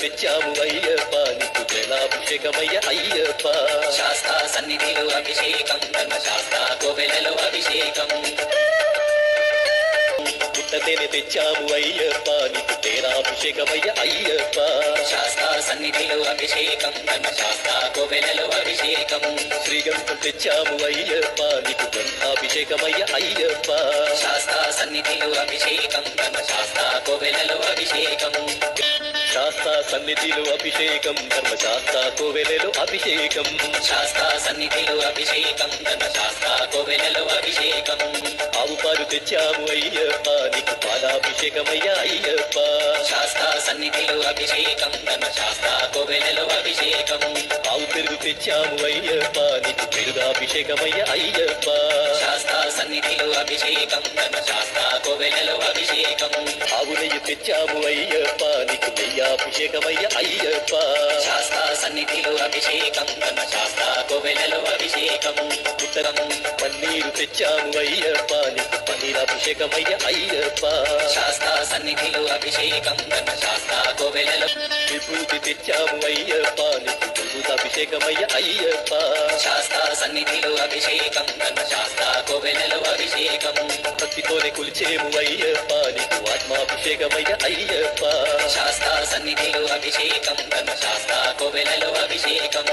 తెచ్చాము అయ్యప్ప నీకు జలాభిషేకమయ్య అయ్యప్ప శాస్తా సన్నిధిలో అభిషేకం ధర్మశాస్త్ర కోవెలలో అభిషేకం పుట్టతేనే తెచ్చాము అయ్యప్ప నీకు తేనాభిషేకమయ్య అయ్యప్ప శాస్తా సన్నిధిలో అభిషేకం ధర్మశాస్త్ర కోవెలలో అభిషేకం శ్రీగంధం తెచ్చాము అయ్యప్ప నీకు గంధాభిషేకమయ్య అయ్యప్ప శాస్తా సన్నిధిలో అభిషేకం ధర్మశాస్త్ర కోవెలలో అభిషేకం శాస్తా సన్నిధిలో అభిషేకం ధర్మశాస్త్ర కోవెలలో అభిషేకం శాస్తా సన్నిధిలో అభిషేకం ధర్మశాస్త్ర కోవెలలో అభిషేకం ఆవు పాలు తెచ్చాము అయ్యప్ప నీకు పాలాభిషేకమయ్య అయ్యప్ప శాస్తా సన్నిధిలో అభిషేకం ధర్మశాస్త్ర కోవెలలో అభిషేకం ఆవు పెరుగు తెచ్చాము అయ్యప్ప నీకు పెరుగాభిషేకమయ్య అయ్యప్ప శాస్తా సన్నిధిలో అభిషేకం ధర్మశాస్త్ర కోవెలలో అభిషేకం ఆవు నెయ్యి తెచ్చాము అయ్యప్ప నీకు నెయ్యాభిషేకమయ్య అయ్యప్ప శాస్తా సన్నిధిలో అభిషేకం ధర్మశాస్త్ర కోవెలలో అభిషేకం ఉత్తరం పన్నీరు తెచ్చాము అయ్యప్ప నీకు పన్నీరాభిషేకమయ్య అయ్యప్ప శాస్తా సన్నిధిలో అభిషేకం ధర్మశాస్త్ర కోవెలలో విభూతి తెచ్చాము అయ్యప్ప నీకు విభూతాభిషేకమయ్య అయ్యప్ప శాస్తా సన్నిధిలో అభిషేకం ధర్మశాస్త్ర కోవెలలో అభిషేకం భక్తితోనే కొలిచేము అయ్యప్ప నీకు ఆత్మాభిషేకమయ్య అయ్యప్ప శాస్తా సన్నిధిలో అభిషేకం ధర్మశాస్త్ర కోవెలలో అభిషేకం